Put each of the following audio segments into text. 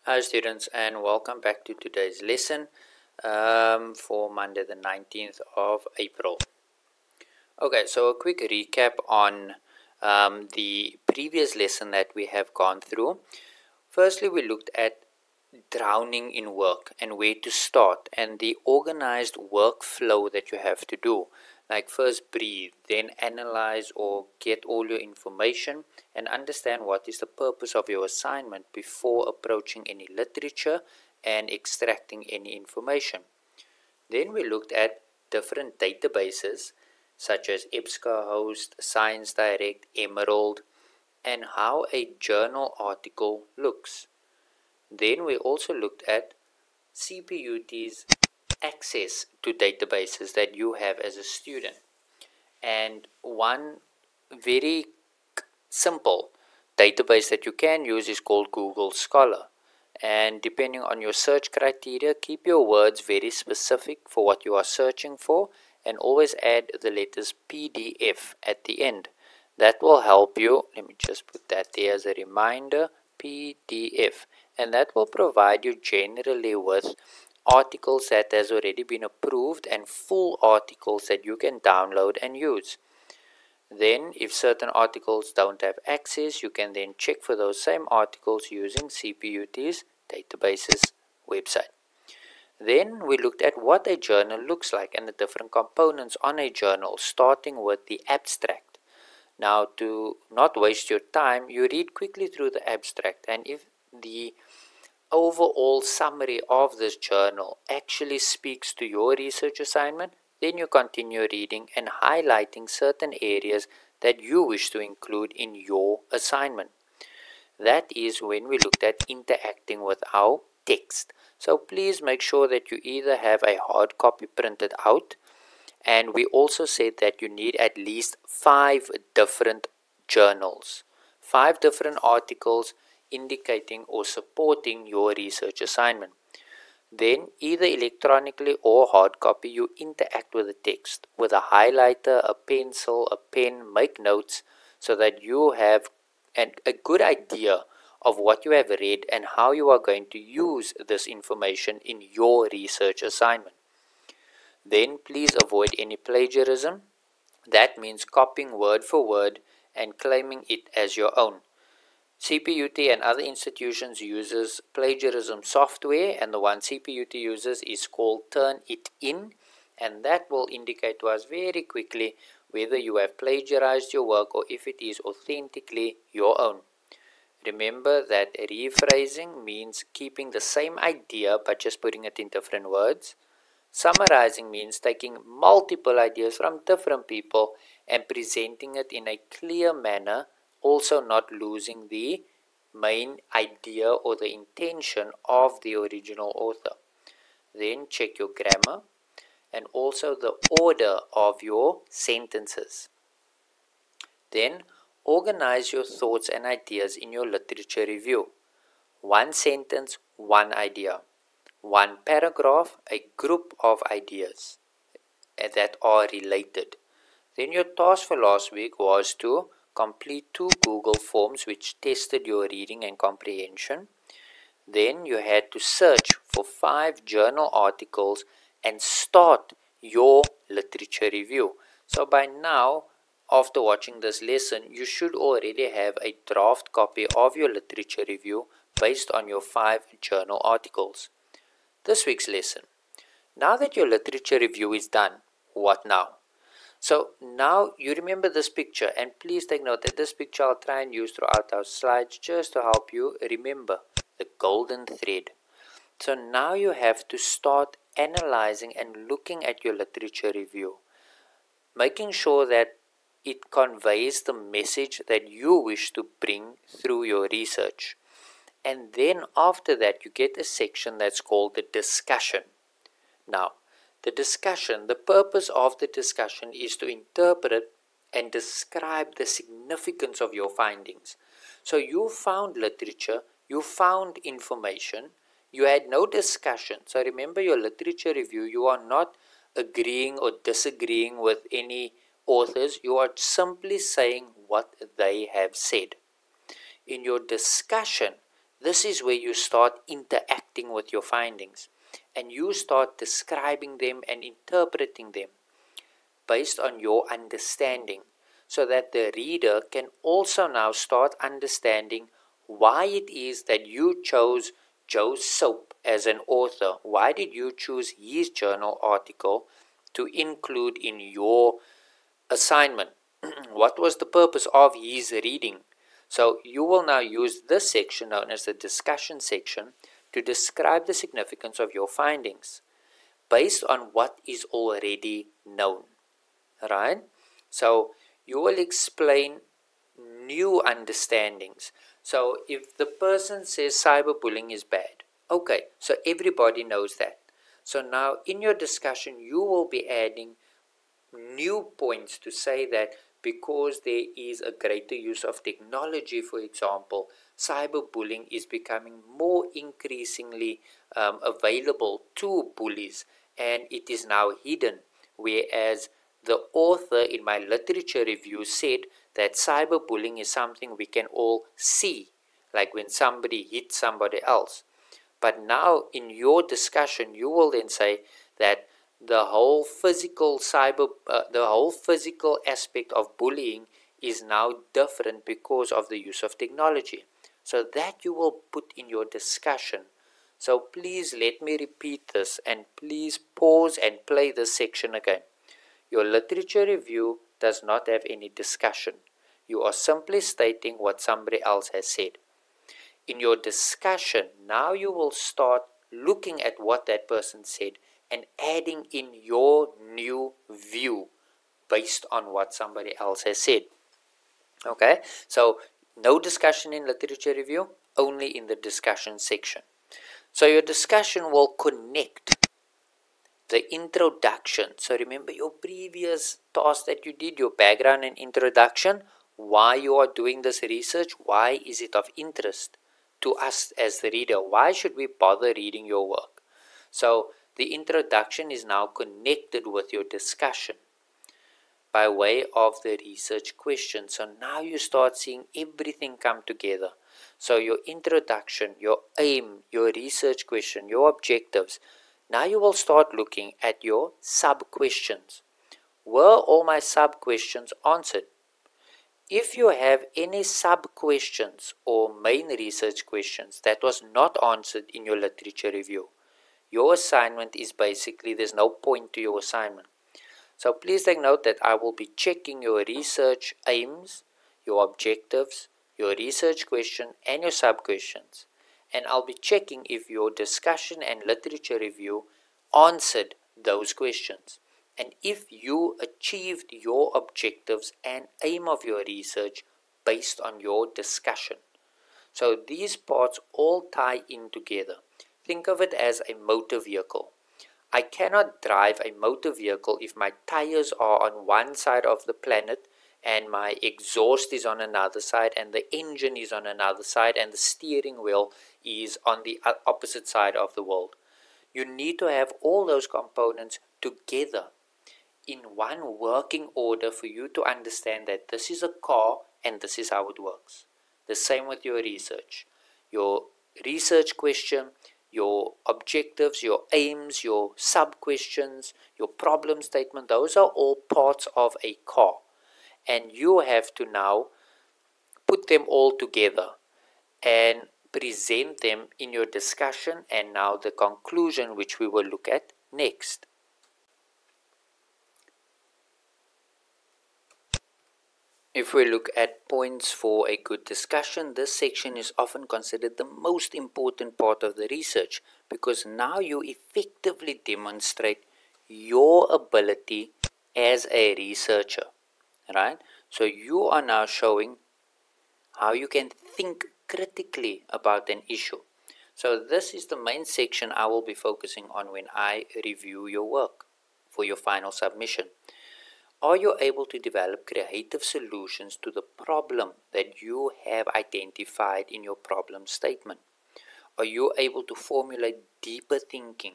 Hi students, and welcome back to today's lesson for Monday the 19th of April. Okay, so a quick recap on the previous lesson that we have gone through. Firstly, we looked at drowning in work and where to start and the organized workflow that you have to do. Like first breathe, then analyze or get all your information and understand what is the purpose of your assignment before approaching any literature and extracting any information. Then we looked at different databases such as EBSCOhost, Science Direct, Emerald, and how a journal article looks. Then we also looked at CPUT's access to databases that you have as a student. And one very simple database that you can use is called Google Scholar. And depending on your search criteria, keep your words very specific for what you are searching for and always add the letters PDF at the end. That will help you. Let me just put that there as a reminder, PDF. And that will provide you generally with articles that has already been approved and full articles that you can download and use. Then if certain articles don't have access, you can then check for those same articles using CPUT's databases website. Then we looked at what a journal looks like and the different components on a journal, starting with the abstract. Now, to not waste your time, you read quickly through the abstract, and if the overall summary of this journal actually speaks to your research assignment, then you continue reading and highlighting certain areas that you wish to include in your assignment. That is when we looked at interacting with our text. So please make sure that you either have a hard copy printed out, and we also said that you need at least 5 different journals, 5 different articles indicating or supporting your research assignment. Then either electronically or hard copy, you interact with the text with a highlighter, a pencil, a pen, make notes so that you have a good idea of what you have read and how you are going to use this information in your research assignment. Then please avoid any plagiarism. That means copying word for word and claiming it as your own. CPUT and other institutions uses plagiarism software, and the one CPUT uses is called Turnitin, and that will indicate to us very quickly whether you have plagiarized your work or if it is authentically your own. Remember that rephrasing means keeping the same idea but just putting it in different words. Summarizing means taking multiple ideas from different people and presenting it in a clear manner, also not losing the main idea or the intention of the original author. Then check your grammar and also the order of your sentences. Then organize your thoughts and ideas in your literature review. One sentence, one idea. One paragraph, a group of ideas that are related. Then your task for last week was to complete 2 Google forms which tested your reading and comprehension. Then you had to search for 5 journal articles and start your literature review. So by now, after watching this lesson, you should already have a draft copy of your literature review based on your 5 journal articles. This week's lesson. Now that your literature review is done, what now? So now you remember this picture, and please take note that this picture I'll try and use throughout our slides just to help you remember the golden thread. So now you have to start analyzing and looking at your literature review, making sure that it conveys the message that you wish to bring through your research. And then after that, you get a section that's called the discussion. Now, the purpose of the discussion is to interpret and describe the significance of your findings. So you found literature, you found information, you had no discussion. So remember your literature review, you are not agreeing or disagreeing with any authors, you are simply saying what they have said. In your discussion, This is where you start interacting with your findings and you start describing them and interpreting them based on your understanding, so that the reader can also now start understanding why it is that you chose Joe Soap as an author. Why did you choose his journal article to include in your assignment? What was the purpose of his reading? So you will now use this section known as the discussion section to describe the significance of your findings based on what is already known. Right? So you will explain new understandings. So if the person says cyberbullying is bad, okay, so everybody knows that. So now in your discussion, you will be adding new points to say that because there is a greater use of technology, for example, cyberbullying is becoming more increasingly available to bullies, and it is now hidden, whereas the author in my literature review said that cyberbullying is something we can all see, like when somebody hits somebody else. But now in your discussion, you will then say that the whole physical aspect of bullying is now different because of the use of technology. So that you will put in your discussion. So please let me repeat this, and please pause and play this section again. Your literature review does not have any discussion. You are simply stating what somebody else has said. In your discussion, now you will start looking at what that person said and adding in your new view based on what somebody else has said. Okay, so no discussion in literature review, only in the discussion section. So your discussion will connect the introduction. So remember your previous task that you did, your background and introduction, why you are doing this research, why is it of interest to us as the reader, why should we bother reading your work? So the introduction is now connected with your discussion by way of the research question. So now you start seeing everything come together. So your introduction, your aim, your research question, your objectives. Now you will start looking at your sub-questions. Were all my sub-questions answered? If you have any sub-questions or main research questions that was not answered in your literature review, your assignment is basically, there's no point to your assignment. So please take note that I will be checking your research aims, your objectives, your research question and your sub-questions. And I'll be checking if your discussion and literature review answered those questions. And if you achieved your objectives and aim of your research based on your discussion. So these parts all tie in together. Think of it as a motor vehicle. I cannot drive a motor vehicle if my tires are on one side of the planet and my exhaust is on another side and the engine is on another side and the steering wheel is on the opposite side of the world. You need to have all those components together in one working order for you to understand that this is a car and this is how it works. The same with your research. Your research question, your objectives, your aims, your sub-questions, your problem statement, those are all parts of a car. And you have to now put them all together and present them in your discussion and now the conclusion, which we will look at next. If we look at points for a good discussion, this section is often considered the most important part of the research because now you effectively demonstrate your ability as a researcher, right? So you are now showing how you can think critically about an issue. So this is the main section I will be focusing on when I review your work for your final submission. Are you able to develop creative solutions to the problem that you have identified in your problem statement? Are you able to formulate deeper thinking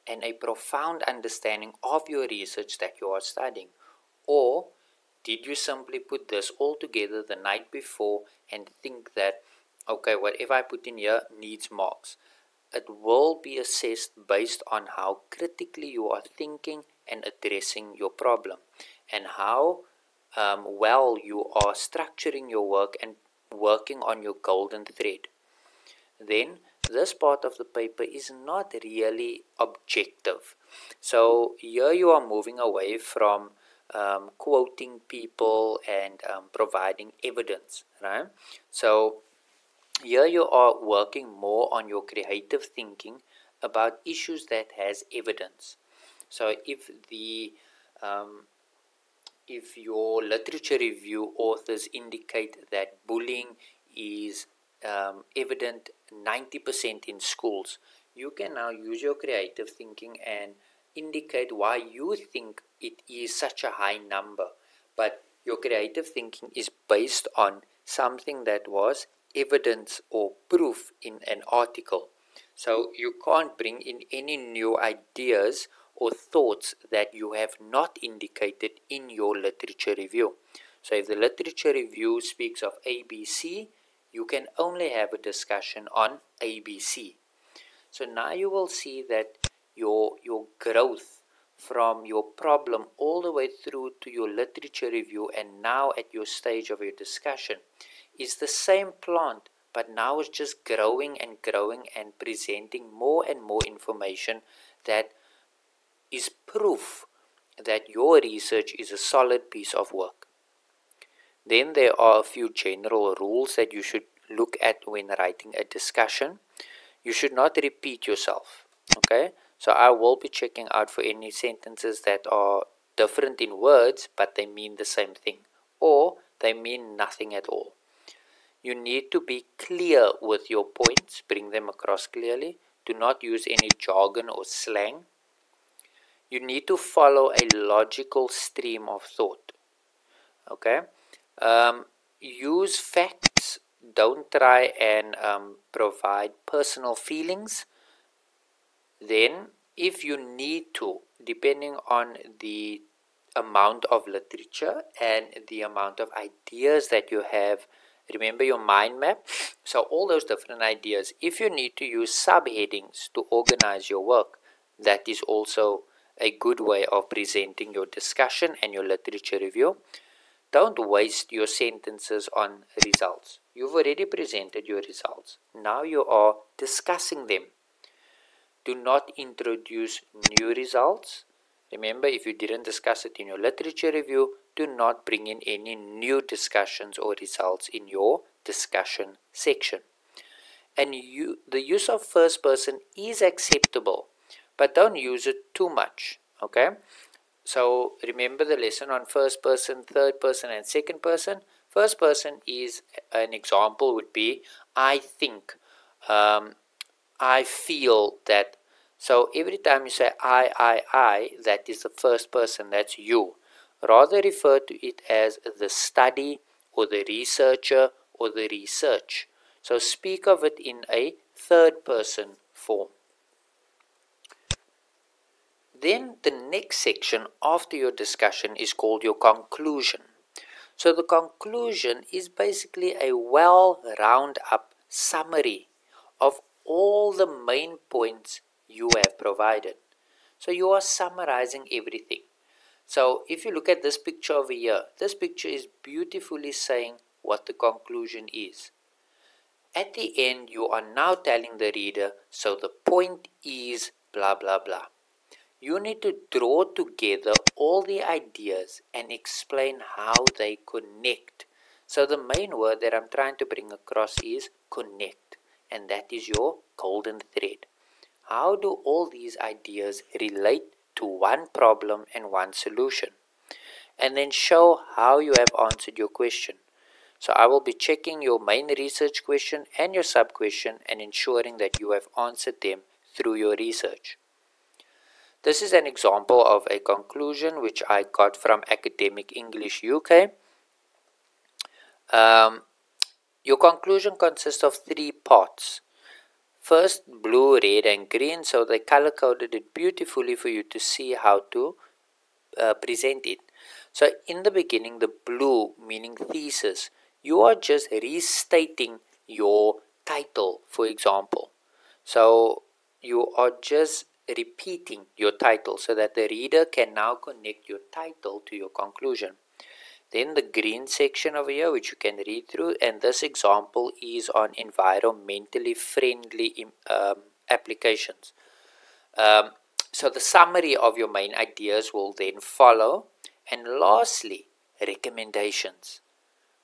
and a profound understanding of your research that you are studying? Or did you simply put this all together the night before and think that, okay, whatever I put in here needs marks. It will be assessed based on how critically you are thinking and addressing your problem, and how well you are structuring your work and working on your golden thread. Then this part of the paper is not really objective. So here you are moving away from quoting people and providing evidence, right? So here you are working more on your creative thinking about issues that has evidence. So if your literature review authors indicate that bullying is evident 90% in schools, you can now use your creative thinking and indicate why you think it is such a high number. But your creative thinking is based on something that was evidence or proof in an article. So you can't bring in any new ideas or thoughts that you have not indicated in your literature review. So if the literature review speaks of ABC, you can only have a discussion on ABC. So now you will see that your growth from your problem all the way through to your literature review and now at your stage of your discussion is the same plant, but now it's just growing and growing and presenting more and more information that is proof that your research is a solid piece of work. Then there are a few general rules that you should look at when writing a discussion. You should not repeat yourself. Okay, so I will be checking out for any sentences that are different in words but they mean the same thing, or they mean nothing at all. You need to be clear with your points, bring them across clearly. Do not use any jargon or slang. You need to follow a logical stream of thought. Okay, use facts. Don't try and provide personal feelings. Then, if you need to, depending on the amount of literature and the amount of ideas that you have, remember your mind map. So all those different ideas, if you need to use subheadings to organize your work, that is also a good way of presenting your discussion and your literature review. Don't waste your sentences on results. You've already presented your results. Now you are discussing them. Do not introduce new results. Remember, if you didn't discuss it in your literature review, do not bring in any new discussions or results in your discussion section. And the use of first person is acceptable, but don't use it too much. Okay? So remember the lesson on first person, third person, and second person. First person is an example would be I think, I feel that. So every time you say I, that is the first person, that's you. Rather refer to it as the study or the researcher or the research. So speak of it in a third person form. Then the next section after your discussion is called your conclusion. So the conclusion is basically a well round up summary of all the main points you have provided. So you are summarizing everything. So if you look at this picture over here, this picture is beautifully saying what the conclusion is. At the end, you are now telling the reader, so the point is blah blah blah. You need to draw together all the ideas and explain how they connect. So the main word that I'm trying to bring across is connect, and that is your golden thread. How do all these ideas relate to one problem and one solution? And then show how you have answered your question. So I will be checking your main research question and your sub question and ensuring that you have answered them through your research. This is an example of a conclusion which I got from Academic English UK. Your conclusion consists of 3 parts. First, blue, red and green, so they color coded it beautifully for you to see how to present it. So in the beginning, the blue meaning thesis, you are just restating your title, for example. So you are just repeating your title so that the reader can now connect your title to your conclusion. Then the green section over here, which you can read through, and this example is on environmentally friendly applications. So the summary of your main ideas will then follow, and lastly, recommendations.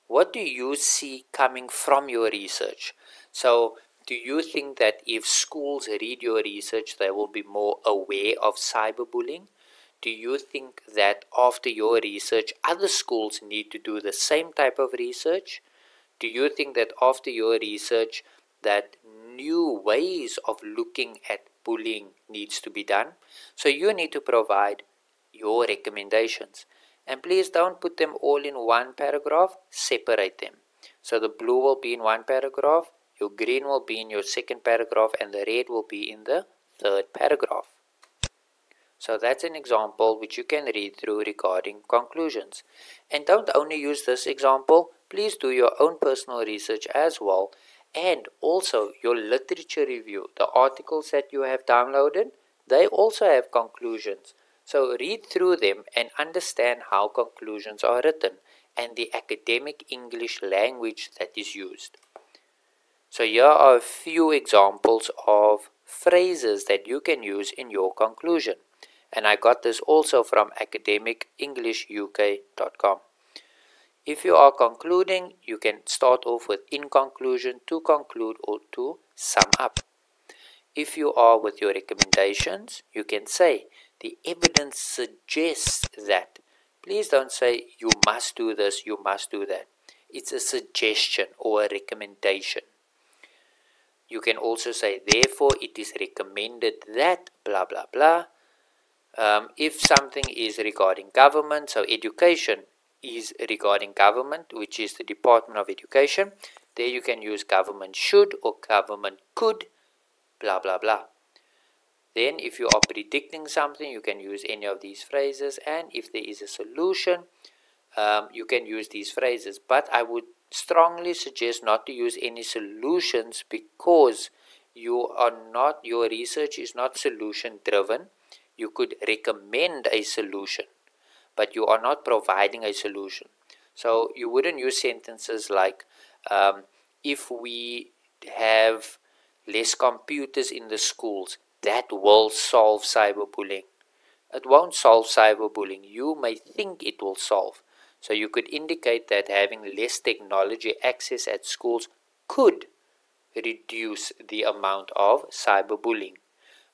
What do you see coming from your research? So do you think that if schools read your research, they will be more aware of cyberbullying? Do you think that after your research, other schools need to do the same type of research? Do you think that after your research, that new ways of looking at bullying needs to be done? So you need to provide your recommendations. And please don't put them all in one paragraph, separate them. So the blue will be in one paragraph, your green will be in your second paragraph, and the red will be in the third paragraph. So that's an example which you can read through regarding conclusions. And don't only use this example, please do your own personal research as well. And also your literature review, the articles that you have downloaded, they also have conclusions. So read through them and understand how conclusions are written and the academic English language that is used. So here are a few examples of phrases that you can use in your conclusion. And I got this also from academicenglishuk.com. If you are concluding, you can start off with in conclusion, to conclude, or to sum up. If you are with your recommendations, you can say the evidence suggests that. Please don't say you must do this, you must do that. It's a suggestion or a recommendation. You can also say therefore it is recommended that blah blah blah. If something is regarding government, so education is regarding government, which is the Department of Education, there you can use government should or government could, blah blah blah. Then if you are predicting something, you can use any of these phrases, and if there is a solution, you can use these phrases. But I would strongly suggest not to use any solutions because your research is not solution driven. You could recommend a solution, but you are not providing a solution. So you wouldn't use sentences like, if we have less computers in the schools, that will solve cyberbullying. It won't solve cyberbullying. You may think it will solve. So you could indicate that having less technology access at schools could reduce the amount of cyberbullying.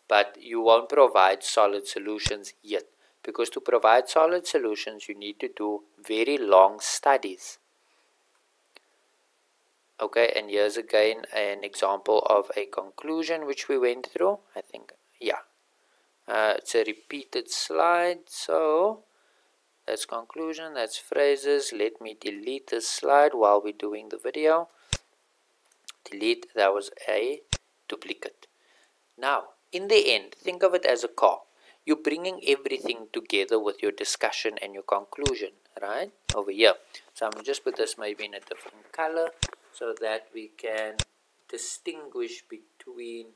But you won't provide solid solutions yet, because to provide solid solutions you need to do very long studies. Okay, and here's again an example of a conclusion which we went through. I think, yeah, it's a repeated slide. So that's conclusion, that's phrases. Let me delete this slide while we're doing the video. Delete, that was a duplicate. Now, in the end, think of it as a car. You're bringing everything together with your discussion and your conclusion, right? Over here. So I'm going to just put this maybe in a different color so that we can distinguish between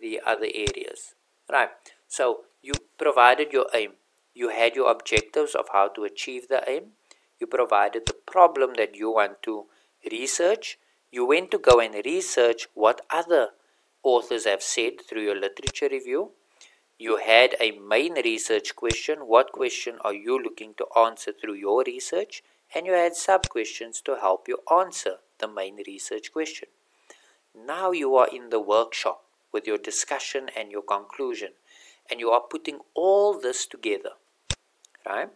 the other areas. Right. So you provided your aim. You had your objectives of how to achieve the aim. You provided the problem that you want to research. You went to go and research what other authors have said through your literature review. You had a main research question. What question are you looking to answer through your research? And you had sub-questions to help you answer the main research question. Now you are in the workshop with your discussion and your conclusion, and you are putting all this together, right?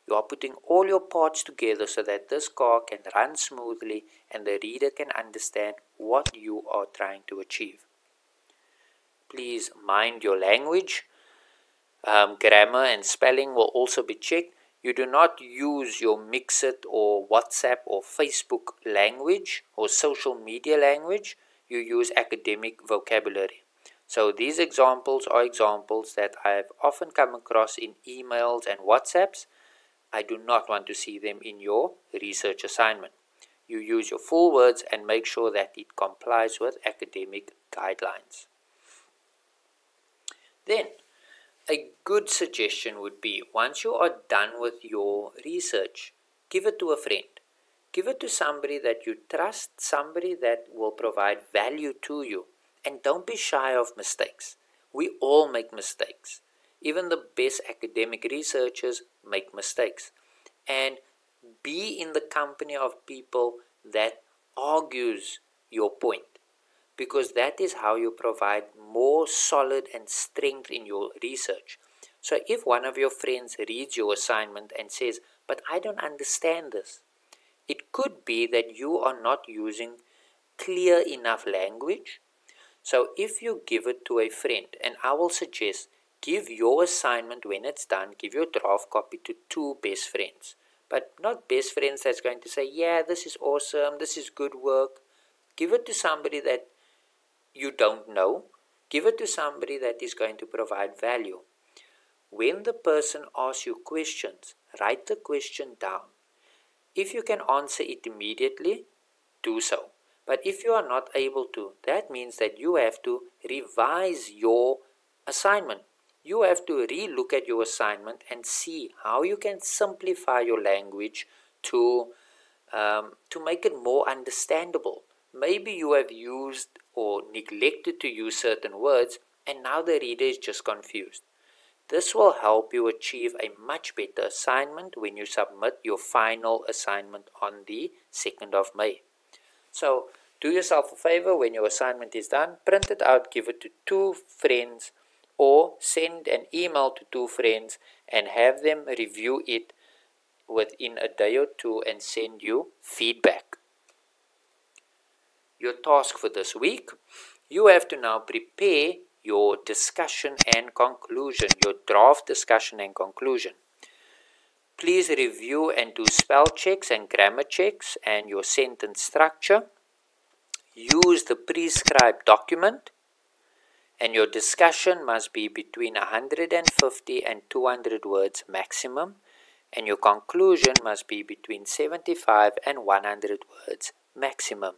You are putting all your parts together so that this car can run smoothly and the reader can understand what you are trying to achieve. Please mind your language. Grammar and spelling will also be checked. You do not use your Mixit or WhatsApp or Facebook language or social media language. You use academic vocabulary. So these examples are examples that I have often come across in emails and WhatsApps. I do not want to see them in your research assignment. you use your full words and make sure that it complies with academic guidelines. Then, a good suggestion would be, once you are done with your research, give it to a friend. Give it to somebody that you trust, somebody that will provide value to you. And don't be shy of mistakes. We all make mistakes. Even the best academic researchers make mistakes. And be in the company of people that argues your point, because that is how you provide more solid and strength in your research. So if one of your friends reads your assignment and says, "But I don't understand this," it could be that you are not using clear enough language. So if you give it to a friend, and I will suggest, give your assignment when it's done, give your draft copy to 2 best friends. But not best friends that's going to say, "Yeah, this is awesome, this is good work." Give it to somebody that you don't know. Give it to somebody that is going to provide value. When the person asks you questions, write the question down. If you can answer it immediately, do so. But if you are not able to, that means that you have to revise your assignment. You have to re-look at your assignment and see how you can simplify your language to make it more understandable. Maybe you have used or neglected to use certain words, and now the reader is just confused. This will help you achieve a much better assignment when you submit your final assignment on the 2nd of May. So, do yourself a favor, when your assignment is done, print it out, give it to 2 friends, or send an email to 2 friends and have them review it within a day or 2 and send you feedback. Your task for this week, you have to now prepare your discussion and conclusion, your draft discussion and conclusion. Please review and do spell checks and grammar checks and your sentence structure. Use the prescribed document, and your discussion must be between 150 and 200 words maximum, and your conclusion must be between 75 and 100 words maximum.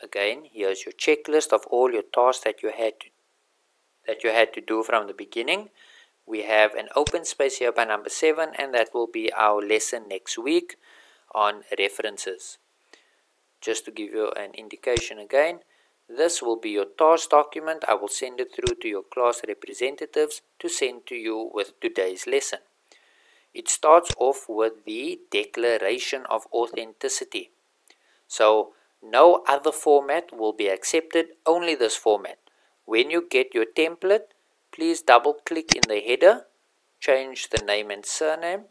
Again, here's your checklist of all your tasks that you had to do from the beginning. We have an open space here by number 7, and that will be our lesson next week on references. Just to give you an indication again, this will be your task document. I will send it through to your class representatives to send to you with today's lesson. It starts off with the declaration of authenticity. So no other format will be accepted, only this format. When you get your template, please double click in the header, change the name and surname,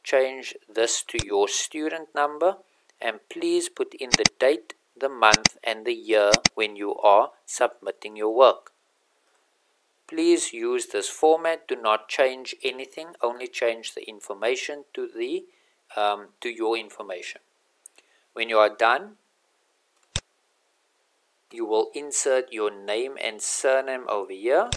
change this to your student number, and please put in the date, the month and the year when you are submitting your work. Please use this format. Do not change anything, only change the information to your information. When you are done, you will insert your name and surname over here.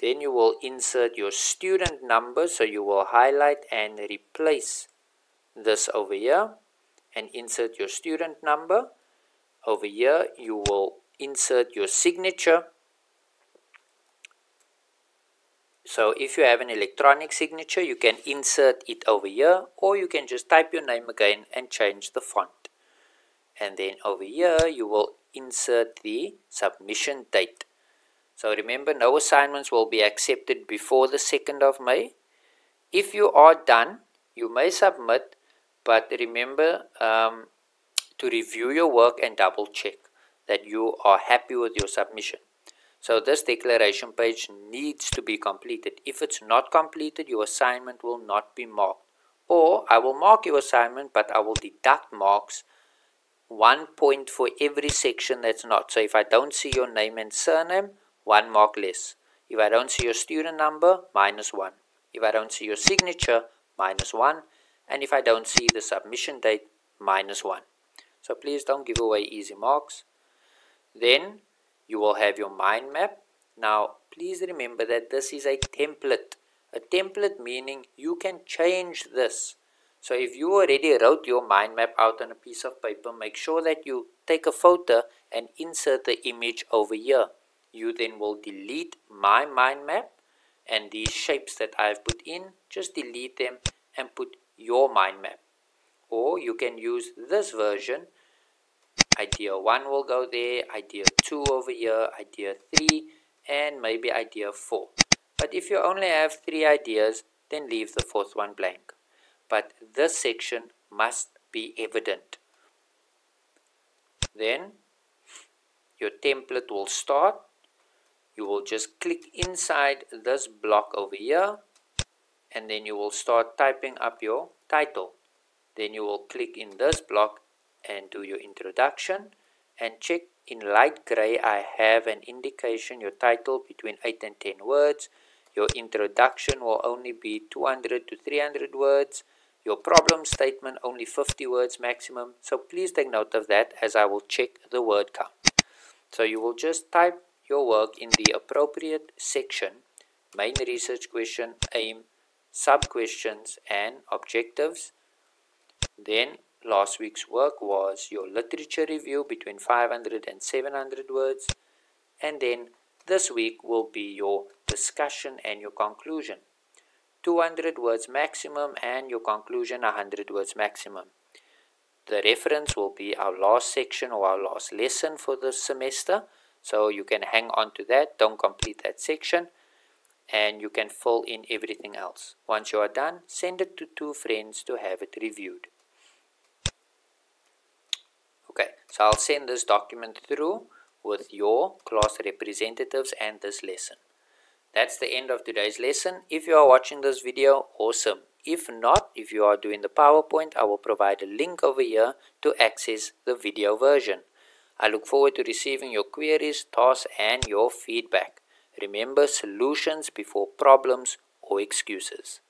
Then you will insert your student number, so you will highlight and replace this over here and insert your student number. Over here you will insert your signature. So if you have an electronic signature, you can insert it over here, or you can just type your name again and change the font. And then over here you will insert the submission date. So remember, no assignments will be accepted before the 2nd of May. If you are done, you may submit, but remember to review your work and double check that you are happy with your submission. So this declaration page needs to be completed. If it's not completed, your assignment will not be marked. Or I will mark your assignment, but I will deduct marks, 1 point for every section that's not. So if I don't see your name and surname, 1 mark less. If I don't see your student number, -1. If I don't see your signature, -1. And if I don't see the submission date, -1. So please don't give away easy marks. Then you will have your mind map. Now please remember that this is a template. A template meaning you can change this. So if you already wrote your mind map out on a piece of paper, make sure that you take a photo and insert the image over here. You then will delete my mind map, and these shapes that I've put in, just delete them and put your mind map. Or you can use this version. Idea 1 will go there, idea 2 over here, idea 3, and maybe idea 4. But if you only have 3 ideas, then leave the 4th one blank. But this section must be evident. Then your template will start. You will just click inside this block over here, and then you will start typing up your title. Then you will click in this block and do your introduction, and check in light gray. I have an indication your title between 8 and 10 words. Your introduction will only be 200 to 300 words. Your problem statement only 50 words maximum. So please take note of that, as I will check the word count. So you will just type your work in the appropriate section: main research question, aim, sub-questions, and objectives. Then last week's work was your literature review between 500 and 700 words. And then this week will be your discussion and your conclusion. 200 words maximum, and your conclusion 100 words maximum. The reference will be our last section or our last lesson for this semester. So you can hang on to that, don't complete that section, and you can fill in everything else. Once you are done, send it to 2 friends to have it reviewed. Okay, so I'll send this document through with your class representatives and this lesson. That's the end of today's lesson. If you are watching this video, awesome. If not, if you are doing the PowerPoint, I will provide a link over here to access the video version. I look forward to receiving your queries, tasks, and your feedback. Remember, solutions before problems or excuses.